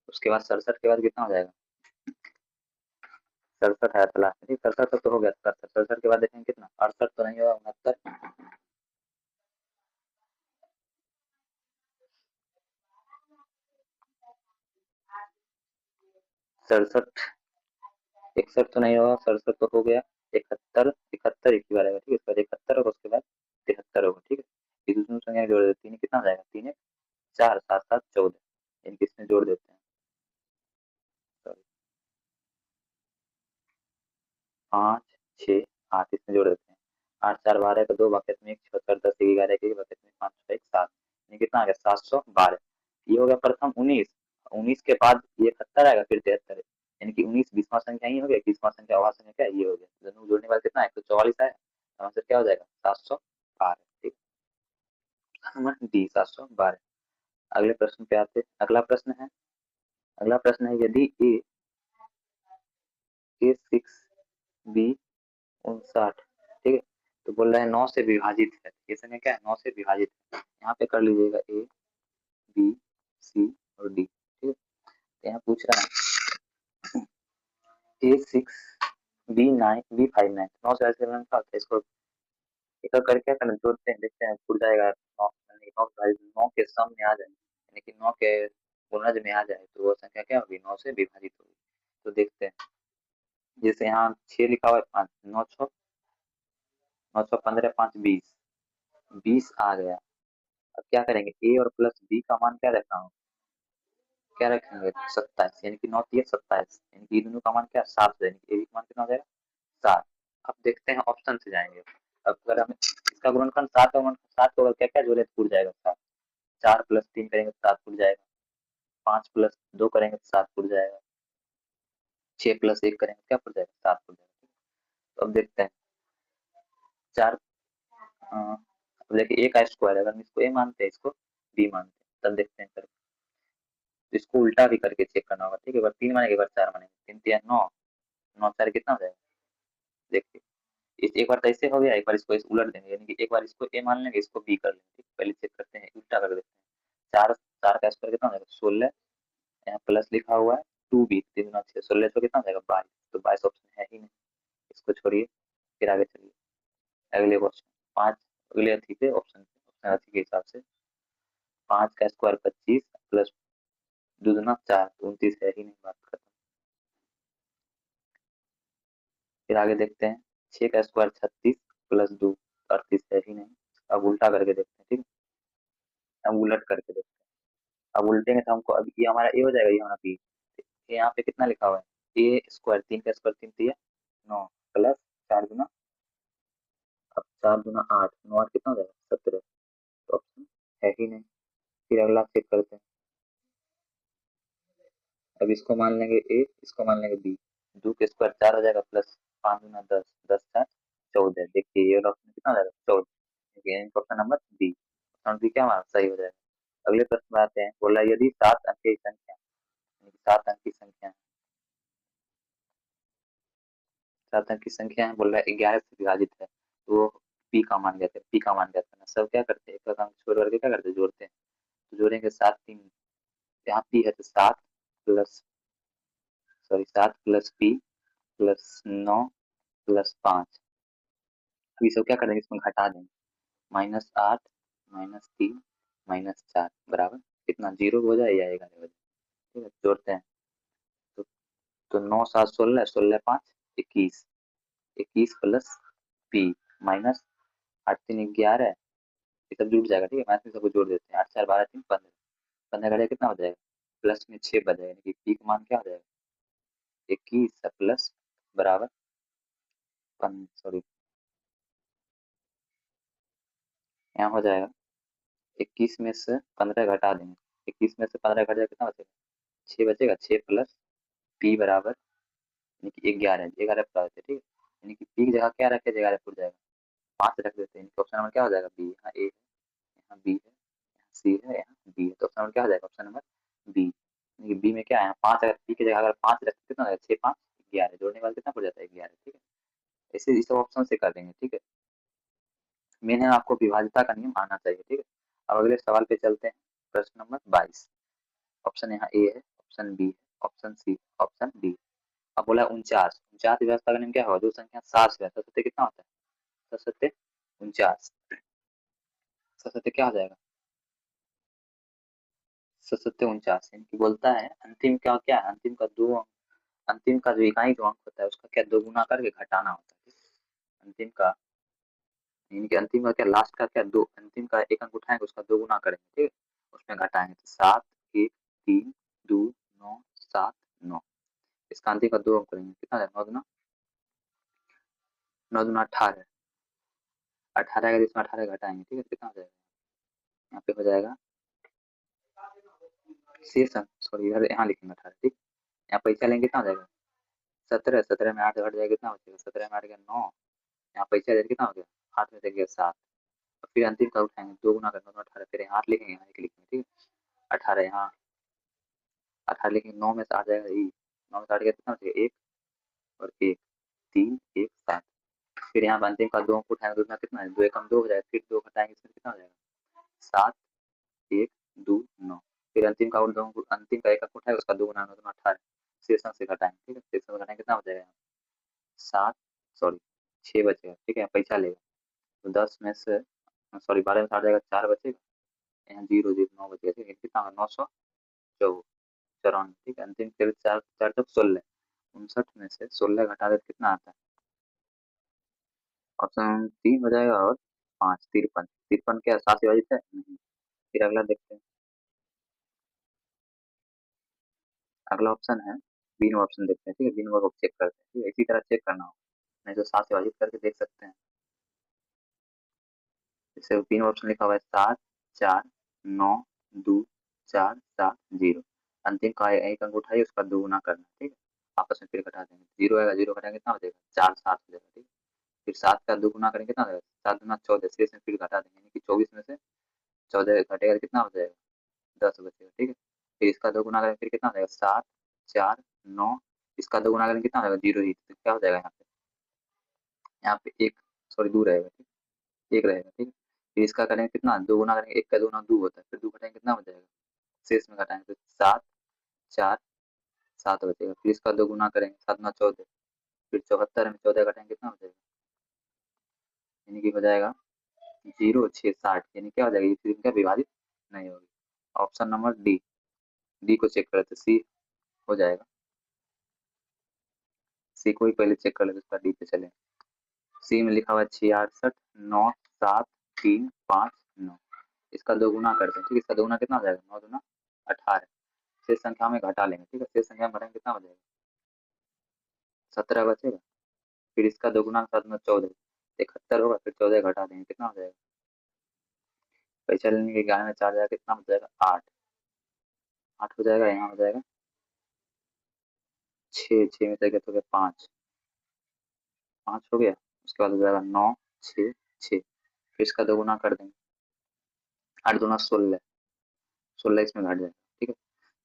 उसके बाद 67 के बाद कितना हो जाएगा, 67 आया था लास्ट में। 67 तक तो हो गया, 67 के बाद देखेंगे कितना, 68 तो नहीं होगा, 69, 67, 61 तो नहीं होगा, 67 तो हो गया, 71, 71 एक ही बार आएगा। ठीक है, उसके बाद 71 होगा, उसके बाद 73 होगा। ठीक है, ये दूसरी संख्या जोड़ देते हैं, कितना हो जाएगा, 3 4 7 7 14, इनके इसमें जोड़ देते हैं, सॉरी 5 6 8, इसमें जोड़ देते हैं, 8 4 12 का 2 बकेट में 1, 76 10 11 के बकेट में 5 6 1 7, ये कितना आ गया 712। ये हो गया प्रथम 19, 19 के बाद ये 71 आएगा, फिर 73, यानी कि 19 20वां संख्या ही हो गया, 20वां संख्या अभाज्य संख्या क्या ये हो गया, दोनों जोड़ने वाला कितना है 144 आया, तो आंसर क्या हो जाएगा 712। ठीक, नंबर डी 712। अगले प्रश्न पे आते हैं। अगला प्रश्न है, अगला प्रश्न है, यदि ए 6 बी 59, ठीक है, तो बोल रहा है 9 से विभाजित है। ये संख्या क्या है, 9 से विभाजित है। यहाँ पे कर लीजिएगा ए बी सी और डी। ठीक है, तो यहाँ पूछ रहा है A6 B9 B59, 9 से ऐसे रन का होता है, इसको एक एक करके क्या करना, जोड़ते हैं, देखते हैं छूट जाएगा। 9 9 के सम में आ जाए, यानी कि 9 के गुणज में आ जाए तो वो संख्या क्या होगी, 9 से विभाजित होगी। तो देखते हैं, जैसे यहाँ 6 लिखा हुआ है, 5 9 6 9 6 15 5 20, 20 आ गया। अब क्या करेंगे, ए और प्लस बी का मान क्या रखना होगा, क्या रखेंगे 27, यानी कि 9 3 27, यानी कि दोनों का मान क्या 7, यानी कि ए बी का मान कितना हो जाएगा 7। अब देखते हैं ऑप्शन से जाएंगे। अब अगर हम इसका गुणनखंड 7 और 7 को अगर क्या क्या जोड़े तो फूट जाएगा 7, 4 प्लस 3 करेंगे तो 7 फूट जाएगा, 5 प्लस 2 करेंगे तो 7 फूट जाएगा, 6 प्लस 1 करेंगे तो क्या फूट जाएगा 7 फूट जाएगा। तो अब देखते हैं 4, अब देखिए ए का स्क्वायर, अगर हम इसको ए मानते हैं इसको बी मानते हैं तब देखते हैं करके। तो इसको उल्टा भी करके चेक करना होगा, ठीक है। एक बार 3 मानेंगे, एक बार 4 मानेंगे। 3 3 9, 9 4 कितना हो जाएगा? देखिए, एक बार तो ऐसे हो गया, एक बार इसको उलट देंगे, यानी कि एक बार इसको ए मान लेंगे, इसको बी कर लेंगे, ठीक। पहले चेक करते हैं, उल्टा कर देते हैं। 4 4 का स्क्वायर कितना हो जाएगा? 16। यहाँ प्लस लिखा हुआ है, 2b 3 गुना 6, 16 तो कितना हो जाएगा? 22। तो 22 ऑप्शन है ही नहीं, इसको छोड़िए। फिर आगे चलिए, अगले क्वेश्चन 5, अगले अथी पे ऑप्शन अथी के हिसाब से 5 का स्क्वायर 25 प्लस 2 दूना 4, 29 है ही नहीं, बात खत्म। फिर आगे देखते हैं, 6 का स्क्वायर 36 प्लस 2 38 है ही नहीं। अब उल्टा करके देखते हैं, ठीक है। अब उलट करके देखते हैं, अब उल्टेंगे तो हमको, अब ये हमारा ए हो जाएगा, ये हमारा बी। यहाँ पे कितना लिखा हुआ है? ए स्क्वायर, 3 का स्क्वायर 3 दिया 9 प्लस 4 दूना, अब 4 दूना 8, 9 8 कितना हो जाएगा? 17। तो ऑप्शन है ही नहीं। फिर अगला चेक करते हैं, अब इसको मान लेंगे ए, इसको मान लेंगे बी। 2 के स्क्वायर 4 हो जाएगा प्लस 5 दूना 10, 10 4 14। देखिए ये वाला ऑप्शन कितना हो जाएगा? 14। Option number B, option B क्या हमारा सही हो जाएगा। अगले प्रश्न में आते हैं, बोला यदि 7 अंक की संख्या, 7 अंक की संख्या, 7 अंक की संख्या है, बोल रहा है 11 से विभाजित है, तो वो पी का मान गया था, पी का मान गया था ना। सब क्या करते हैं, एक का अंक छोड़ करके क्या करते हैं? जोड़ते हैं। तो जोड़ेंगे 7 3, यहाँ पी है तो 7 plus, sorry 7 plus P plus 9 plus 5। अभी सब क्या करेंगे, इसमें घटा देंगे। -8 -3 -4 बराबर कितना? 0 हो जाए या 11 हो जाए, ठीक है। जोड़ते हैं, तो 9 7 16, 16 5 21, 21 प्लस पी माइनस 8 3 11, ये सब जुड़ जाएगा, ठीक है। मैथ में सबको जोड़ देते हैं, 8 4 12 3 15, 15 घटाया कितना हो जाएगा? प्लस में 6 बच जाएगा, यानी कि पी का मान क्या हो जाएगा? 21 प्लस बराबर, सॉरी, यहाँ हो जाएगा 21 में से 15 घटा देंगे, 21 में से 15 घट जाएगा, कितना बचेगा? 6 बचेगा। 6 प्लस पी बराबर, यानी कि 11, 11 पूरा होता है, ठीक है। यानी कि पी की जगह क्या रखे? 11 पूरा जाएगा, 5 रख देते हैं। ऑप्शन नंबर क्या हो जाएगा? बी। यहाँ ए है, यहाँ बी है, यहाँ सी है, यहाँ डी है, तो ऑप्शन नंबर क्या हो जाएगा? Option number B. बी में क्या है? 5, अगर पी की जगह अगर 5 रखते कितना हो जाएगा? 6 5 11, जोड़ने के बाद कितना पड़ जाता है? 11, ठीक है। ऐसे इस ऑप्शन से कर देंगे, ठीक है। मेन है आपको विभाज्यता का नियम आना चाहिए, ठीक है। अब अगले सवाल पे चलते हैं, प्रश्न नंबर 22। ऑप्शन यहाँ ए है, ऑप्शन बी है, ऑप्शन सी, ऑप्शन डी। अब बोला 49, 49 व्यवस्था का नियम क्या होगा? जो संख्या 7 से सत्य कितना होता है? सत्य 49, सत्य क्या हो जाएगा? सत्य 49, इनकी बोलता है अंतिम का क्या है? अंतिम का दो, अंतिम का जो इकाई जो अंक होता है उसका क्या दो गुना करके घटाना होता है, ठीक है? अंतिम का, यानी कि अंतिम का क्या, लास्ट का क्या, दो, अंतिम का एक अंक उठाएंगे उसका दो गुना करेंगे, ठीक है। उसमें घटाएंगे तो 7 1 3 2 9 7 9, इसका अंतिम का दो अंक करेंगे, कितना है? 9 दूना, 9 दूना 18, 18 का जिसमें 18 घटाएंगे, ठीक है, कितना हो जाएगा? यहाँ पे हो जाएगा शेष अंक, सॉरी इधर यहाँ लिखेंगे 18, ठीक। यहाँ पैसा लेंगे कितना हो जाएगा? 17, 17 में 8 घट जाएगा, कितना बचेगा? 17 में 8 गया 9, यहाँ पैसा इधर कितना हो गया? 8 में से गया 7, और फिर अंतिम का उठाएंगे, दो गुना करना, 18, फिर यहाँ 8 लिखेंगे, यहाँ 1 लिखेंगे, ठीक है। 18 यहाँ 18 लिखेंगे, 9 में से 8 जाएगा, 9 में से 8 गया कितना बचेगा? 1 और 1 3 1 7, फिर यहाँ अंतिम का दो अंक उठाएंगे, दूसरा कितना है? 2 एकम 2 हो जाएगा, फिर 2 घटाएंगे, इसमें कितना हो जाएगा? 7 1 2 9, फिर अंतिम का और दो अंतिम का एक अंक उठाएगा, उसका दो गुना 9 दूना 18, शेष अंक से घटाएंगे, ठीक है। शेष अंक घटाएंगे, कितना हो जाएगा? 7, सॉरी 6 बचेगा, ठीक है। पैसा लेगा तो 10 में से, सॉरी 12 में से 8 जाएगा, 4 बचेगा, यहाँ 0 0 9 बचेगा, ठीक है। कितना होगा? 954, ठीक है। अंतिम फिर 4 4 चौक 16, 59 में से 16 घटा दे तो कितना आता है? ऑप्शन 3 हो जाएगा, और 5 53, 53 क्या 7 से विभाजित है? नहीं। फिर अगला देखते हैं, अगला ऑप्शन है बी नंबर, ऑप्शन देखते हैं, ठीक है। बी नंबर को चेक करते हैं, ठीक है। इसी तरह चेक करना होगा, नहीं तो 7 से विभाजित करके देख सकते हैं। जैसे बी नंबर ऑप्शन लिखा हुआ है 7 4 9 2 4 7 0, अंतिम का एक अंक उठाइए, उसका दो गुना करना, ठीक है। आपस में फिर घटा देंगे, 0 आएगा, 0 घटाएंगे कितना हो जाएगा? 4 7 हो जाएगा, ठीक है। फिर 7 का दो गुना करेंगे, कितना हो जाएगा? 7 दूना 14, शेष में फिर घटा देंगे, यानी कि 24 में से 14 घटेगा तो कितना हो जाएगा? 10 बचेगा, ठीक है। फिर इसका 2 गुना करेंगे फिर कितना हो जाएगा 7, 4, 9। इसका 2 गुना करेंगे कितना हो जाएगा 0 ही, तो क्या हो जाएगा यहाँ पे 1, सॉरी 2 रहेगा, ठीक, 1 रहेगा, ठीक है। फिर इसका करेंगे कितना 2 गुना करेंगे, 1 का 2 गुना 2 होता है, फिर 2 घटाएंगे कितना हो जाएगा, शेष में घटाएंगे तो 7, 4, 7 बचेगा। फिर इसका 2 गुना करेंगे 7 गुना 14, फिर 74 में 14 घटाएंगे कितना हो जाएगा, यानी कि हो जाएगा 0, 6, 60, यानी क्या हो जाएगा, ये संख्या विभाजित नहीं होगी। ऑप्शन नंबर डी, डी को चेक करते सी हो जाएगा। सी को ही पहले चेक कर लेते, उसका डी पे चले। सी में लिखा हुआ है 66, 9, 7, 3, 5, 9। इसका 2 गुना करते हैं, ठीक है। इसका 2 गुना कितना हो जाएगा, 9 दूना 18। शेष संख्या में घटा लेंगे, ठीक है। शेष संख्या में घटाएंगे कितना हो जाएगा, 17 बचेगा। फिर इसका 2 गुना 7 में 14, 71 होगा, फिर 14 घटा देंगे कितना हो जाएगा, पैसा लेने के 11 में 4 जाएगा कितना हो जाएगा 8, 8 हो जाएगा। यहाँ हो जाएगा 6, 6 में से गया तो गया 5, 5 हो गया। उसके बाद हो जाएगा 9, 6, 6। फिर इसका 2 गुना कर देंगे, 8 दूना 16, 16 इसमें घट जाएगा, ठीक है।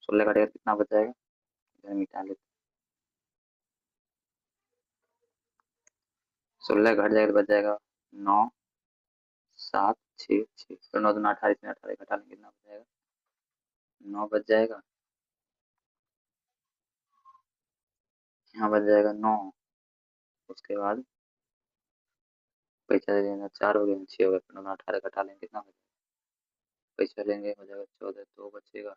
16 घटेगा कितना बच जाएगा, इधर मिटा लेते, 16 घट जाएगा तो बच जाएगा 9, 7, 6, 6। फिर 9 दूना 18, इसमें 18 घटा लेंगे कितना बच जाएगा, 9 बच जाएगा। यहाँ बच जाएगा 9। उसके बाद पैसा दे देना, 4 हो गया, 6 हो गया, फिर 9 दूना 18 घटा लेंगे कितना हो जाएगा, पैसा लेंगे हो जाएगा 14, 2 बचेगा,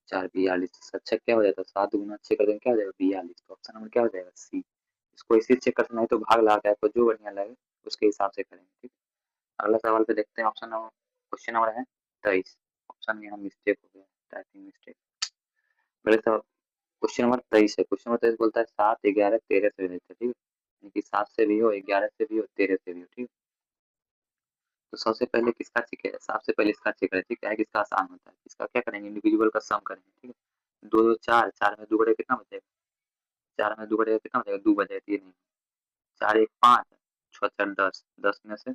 4, 42। अच्छा क्या हो जाता है, 7 गुना 6 कर देंगे क्या हो जाएगा 42। तो ऑप्शन नंबर क्या हो जाएगा सी। इसको इसी चेक करना है, नहीं तो भाग लगा के आपको जो बढ़िया लगे उसके हिसाब से करेंगे, ठीक है। अगला सवाल पे देखते हैं, ऑप्शन नंबर, क्वेश्चन नंबर है 23। ऑप्शन में यहाँ मिस्टेक हो गया, टाइपिंग मिस्टेक। अगले सवाल क्वेश्चन नंबर 23 है। क्वेश्चन नंबर 23 बोलता है 7, 11, 13 से रहते हैं, ठीक है। यानी कि 7 से भी हो, 11 से भी हो, 13 से भी हो, ठीक है। तो सबसे पहले किसका चेक है, सबसे पहले इसका चेक करें, ठीक है। किसका आसान होता है, इसका क्या करेंगे, इंडिविजुअल का सम करेंगे, ठीक है। 2, 2, 4, 4 में 2 बटे कितना बचेगा, 4 में 2 बटेगा कितना बचेगा, 2 बचेगा, ये नहीं। 4, 1, 5, 6, 4, 10, 10 में से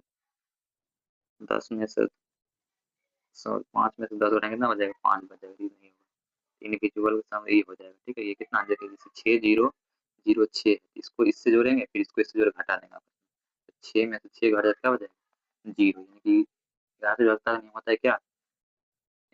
10 में से 5 में से 10 घटाएंगे कितना बचेगा, 5 बचेगा, ये नहीं होगा। इंडिविजुअल का सम ये हो जाएगा, ठीक है। ये कितना आ जाएगा, जैसे 6, 0, 0, 6, इसको इससे जोड़ेंगे, फिर इसको इससे जोड़ घटा देंगे आप। 6 में से 6 घटा क्या बचेगा 0, यानी कि यहाँ से व्यवस्था का नियम होता है क्या,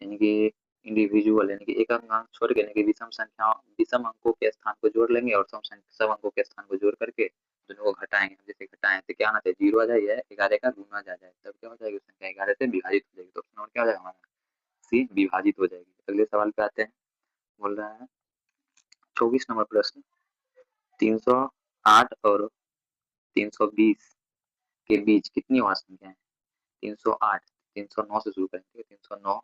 यानी कि इंडिविजुअल यानी कि एक अंक छोड़ के, यानी कि विषम संख्या, विषम अंकों के स्थान को जोड़ लेंगे और सम अंकों के स्थान को जोड़ करके दोनों को घटाएंगे। जैसे घटाएं तो क्या आना चाहिए, 0 आ जाए, 11 का गुना जा जाए, तब क्या हो जाएगी संख्या 11 से विभाजित हो जाएगी। तो ऑप्शन नंबर क्या हो जाएगा हमारा सी, विभाजित हो जाएगी। अगले सवाल पे आते हैं, बोल रहा है 24 नंबर प्रश्न, 308 और 320 के बीच कितनी और संख्या है। 308, 309 से शुरू करेंगे, 309,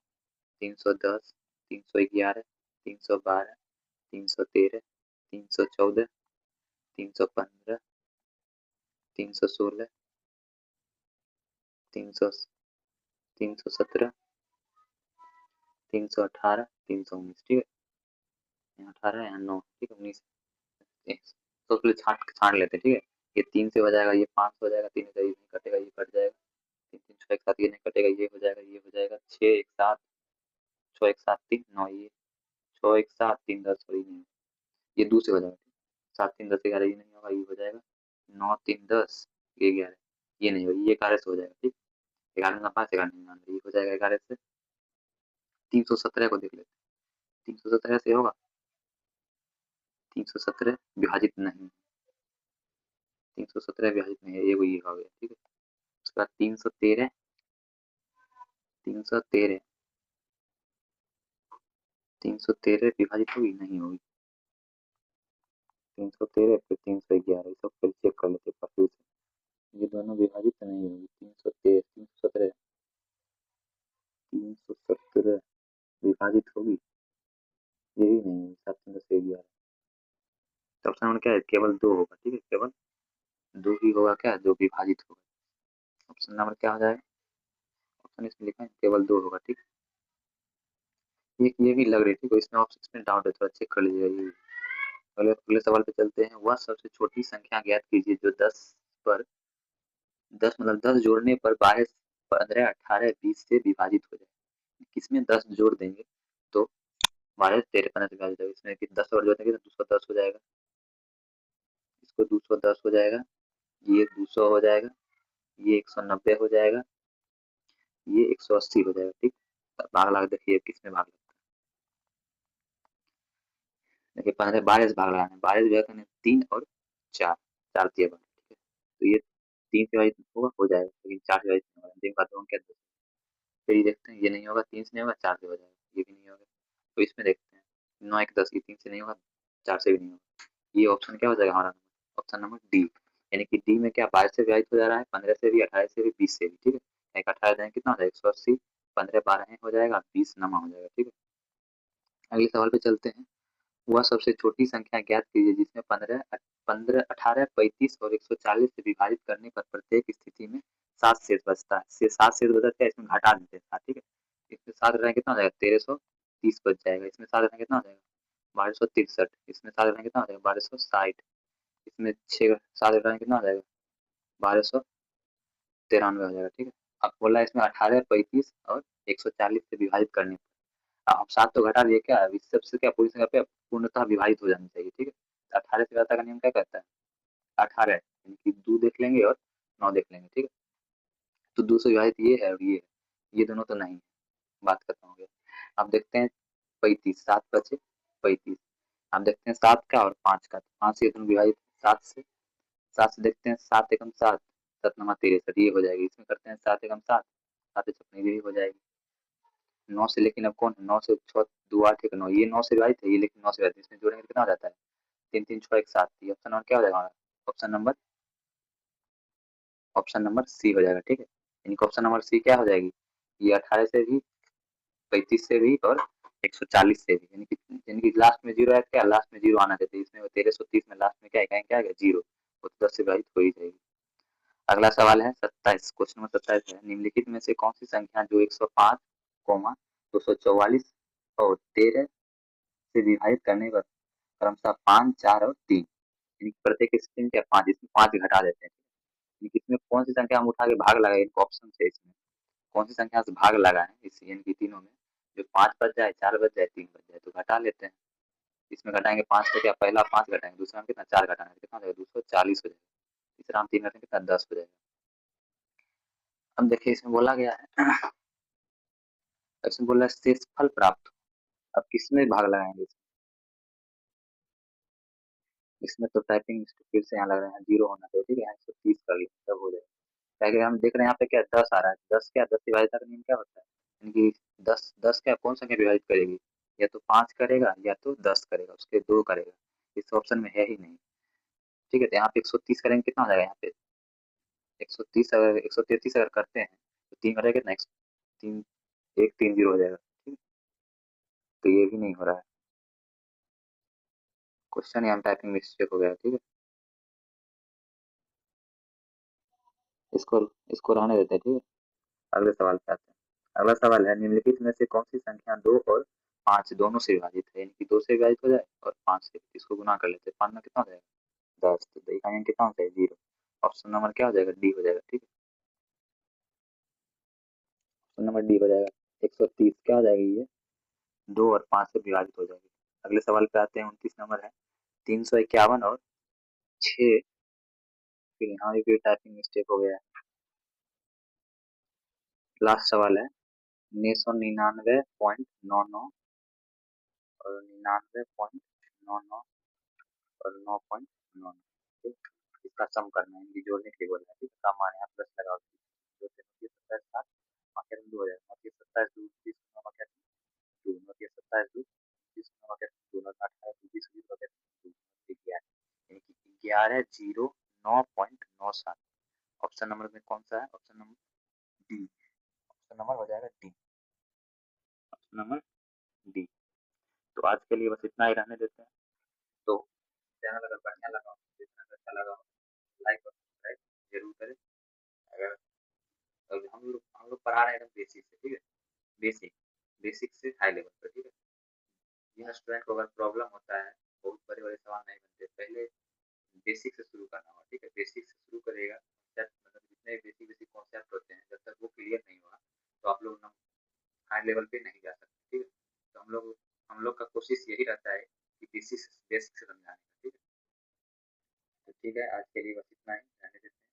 310, 311, 312, 313, 314, 315, 316, 300, 317, 318, 319, ठीक है। यहाँ 18, यहाँ 9, ठीक है, 19। तो उसके लिए छाट छाट लेते हैं, ठीक है। ये 3 से हो जाएगा, ये 5 हो जाएगा, 3 से ये नहीं कटेगा, ये कट जाएगा, 3, 3, 6 एक साथ ये नहीं कटेगा, ये हो जाएगा, ये हो जाएगा, 6 एक साथ, 6 एक साथ 3, 9, ये 6 एक साथ 3, 10 और ये नहीं, ये 2 से हो जाएगा, 7, 3, 10, 11, ये नहीं होगा, ये हो जाएगा 9, 3, 10, ये 11, ये नहीं होगा, ये 11 से हो जाएगा, ठीक। 11 में 5, 11 में 9, ये हो जाएगा 11 से। 317 को देख लेते हैं, 317 से होगा, 317 विभाजित नहीं, 317 विभाजित नहीं है, ये वो ये हो गया, ठीक है। उसके बाद 313, 313, 313 विभाजित होगी नहीं होगी, 313 फिर 311, ये सब फिर चेक कर लेते हैं फिर से, ये दोनों विभाजित नहीं होगी। 313, 317, 317 विभाजित होगी, ये भी नहीं होगी, 7, 3, 10, 11। तो ऑप्शन नंबर क्या है, केवल 2 होगा, ठीक है, केवल 2 ही होगा, क्या 2 विभाजित होगा। ऑप्शन नंबर क्या हो जाएगा, ऑप्शन इसमें लिखा है केवल 2 होगा, ठीक। ये भी लग रही थी, तो इसमें ऑप्शन इसमें डाउट है, थोड़ा चेक कर लीजिएगा ये। अगले अगले सवाल पे चलते हैं, वह सबसे छोटी संख्या ज्ञात कीजिए जो 10 पर 10 मतलब 10 जोड़ने पर 12, 15, 18, 20 से विभाजित हो जाए। किसमें 10 जोड़ देंगे तो 12 13 15 से विभाजित होगा। इसमें कि 10 और जोड़ देंगे तो 210 हो जाएगा, इसको 210 हो जाएगा, ये 200 हो जाएगा, ये 190 हो जाएगा, ये 180 हो जाएगा। ठीक, भाग लगा देखिए किसमें भाग लगता है। देखिए 15 12 से भाग लगाना है, 12 से भाग 3 और 4, 4 दिया 12। ठीक है, तो ये 3 से विभाजित होगा, हो जाएगा, लेकिन 4 से विभाजित नहीं होगा। देखो बात क्या, फिर ये देखते हैं, ये नहीं होगा, 3 से नहीं होगा, 4 से हो जाएगा, ये भी नहीं होगा। तो इसमें देखते हैं 9 1 10, ये 3 से नहीं होगा, 4 से भी नहीं होगा। ये ऑप्शन क्या हो जाएगा हमारा, ऑप्शन नंबर डी। यानी कि डी में क्या 22 से विभाजित हो जा रहा है, 15 से भी, 18 से भी, 20 से भी। ठीक है, एक 18 जाए कितना हो जाएगा 180, 15 12 हो जाएगा, 20 नमा हो जाएगा। ठीक है, अगले सवाल पे चलते हैं। वह सबसे छोटी संख्या ज्ञात कीजिए जिसमें 15 15 18 35 और 140 से विभाजित करने पर प्रत्येक स्थिति में 7 शेष बचता है। 7 शेष बचता है, इसमें घटा देते हैं 7। ठीक है, इसमें 7 रहने कितना हो जाएगा 1330 बच जाएगा, इसमें 7 रहने कितना हो जाएगा 1263, इसमें 7 रहने कितना हो जाएगा 1260, इसमें 6 7 रहने कितना हो जाएगा 1293 हो जाएगा। ठीक है, अब बोला इसमें 18 35 और 140 से विभाजित करने पर, अब 7 तो घटा दिए, क्या है इस सबसे क्या पूरी संख्या पे पूर्णतः विभाजित हो जानी चाहिए। ठीक है, 18 से ज्यादा का नियम क्या कहता है, 18 यानी कि 2 देख लेंगे और 9 देख लेंगे। ठीक है, तो 2 से विभाजित ये है और ये दोनों तो नहीं है, बात खत्म हो गया। अब देखते हैं 35, 7 बचे 35। अब देखते हैं 7 का और 5 का, 5 से दोनों विभाजित 7 से, 7 से देखते हैं 7 एकम 7, 7 नमा 63, ये हो जाएगी। इसमें करते हैं 7 एकम 7, 7 छपनी भी हो जाएगी। 9 से, लेकिन अब कौन 9 से 6 2 8 1 9, ये 9 से विभाजित है, ये लेकिन 9 से विभाजित, इसमें जोड़ेंगे कितना हो जाता है 3 3 6 1 7। ये ऑप्शन नंबर क्या हो जाएगा, ऑप्शन नंबर सी हो जाएगा। ठीक है, यानी कि ऑप्शन नंबर सी क्या हो जाएगी, ये 18 से भी, 35 से भी और 140 से भी, यानी कि लास्ट में जीरो है, क्या लास्ट में जीरो आना चाहिए। इसमें 1330 में लास्ट में क्या है, क्या आएगा जीरो, वो तो 10 से विभाजित हो ही जाएगी। अगला सवाल है 27, क्वेश्चन नंबर 27 है, निम्नलिखित में से कौन सी संख्या जो 105 244 और 13 से विभाजित करने पर क्रमशः 5 4 और 3, प्रत्येक स्थिति में क्या 5, इसमें 5 घटा देते हैं। इसमें कौन सी संख्या हम उठा के भाग लगाए, इनको ऑप्शन से, इसमें कौन सी संख्या से भाग लगाए इस इनकी तीनों में, जो 5 बच जाए, 4 बच जाए, 3 बच जाए, तो घटा लेते हैं। इसमें घटाएंगे 5 से, क्या पहला 5 घटाएंगे, दूसरा में कितना 4 घटाना है, कितना हो जाएगा 240 हो जाएगा, तीसरा हम 3 घटाएंगे कितना 10 हो जाएगा। अब देखिए इसमें बोला गया है, इसमें बोला शेषफल प्राप्त, अब किसमें भाग लगाएंगे, इसमें तो टाइपिंग फिर से यहाँ लग रहा है 0 होना चाहिए। ठीक है, 130 कर लिया तब हो जाएगा। ताकि हम देख रहे हैं यहाँ पे क्या 10 आ रहा है, 10 क्या 10 विभाजित का नियम क्या होता है, यानी कि 10 क्या कौन संख्या विभाजित करेगी, या तो 5 करेगा या तो 10 करेगा, उसके 2 करेगा, इस ऑप्शन में है ही नहीं। ठीक है, तो यहाँ पे 130 करेंगे कितना हो जाएगा, यहाँ पे 130 अगर 133 अगर करते हैं तो 3 करेगा कितना, 3 1 3 0 हो जाएगा। ठीक है, तो ये भी नहीं हो रहा है, क्वेश्चन यहाँ टाइपिंग मिस्टेक हो गया। ठीक है, इसको इसको रहने देते हैं। ठीक है, अगले सवाल पे आते हैं। अगला सवाल है, निम्नलिखित में से कौन सी संख्या 2 और 5 दोनों से विभाजित है, यानी कि 2 से विभाजित हो जाए और 5 से, इसको गुना कर लेते हैं, 5 में कितना हो जाएगा 10, तो देखा कितना हो जाएगा 0, ऑप्शन नंबर क्या हो जाएगा डी हो जाएगा। ठीक है, ऑप्शन नंबर डी हो जाएगा। 130 क्या हो जाएगी, ये 2 और 5 से विभाजित हो जाएगी। अगले सवाल पे आते हैं, 29 नंबर है, 351 और 6, फिर यहाँ भी टाइपिंग मिस्टेक हो गया है। लास्ट सवाल है, 999.99 और 99.99 और 9.99, ठीक, इसका सम करना है, इनकी जोड़ने के लिए बोला है। ठीक है, सम आया प्लस लगाओ, जोड़ते हैं 27 7 बाकी 2 हो जाएगा, 27 2 30 बाकी 2 27 2 30 बाकी 2 18 20 20 बाकी 2 11, यानी कि 1109.97, ऑप्शन नंबर में कौन सा है, option number D, option number हो जाएगा डी, ऑप्शन नंबर डी। तो आज के लिए बस इतना ही रहने देते हैं। तो चैनल अगर बढ़िया लगा हो, जितना अच्छा लगा हो, लाइक और सब्सक्राइब जरूर करें। अगर हम लोग पढ़ा रहे हैं एकदम बेसिक से। ठीक है, बेसिक बेसिक से हाई लेवल पर। ठीक है, यहाँ स्टूडेंट को अगर प्रॉब्लम होता है, बहुत बड़े बड़े सवाल नहीं बनते, पहले बेसिक से शुरू करना होगा। ठीक है, बेसिक से शुरू करेगा, मतलब जितने बेसिक बेसिक कॉन्सेप्ट होते हैं, जब तक वो क्लियर नहीं हुआ तो आप लोग हाई लेवल पे नहीं जा सकते, ठीक है? तो हम लोग का कोशिश यही रहता है कि बेसिक्स बेसिक्स समझाने का, ठीक है? तो ठीक है, आज के लिए बस इतना ही, रहने देते हैं।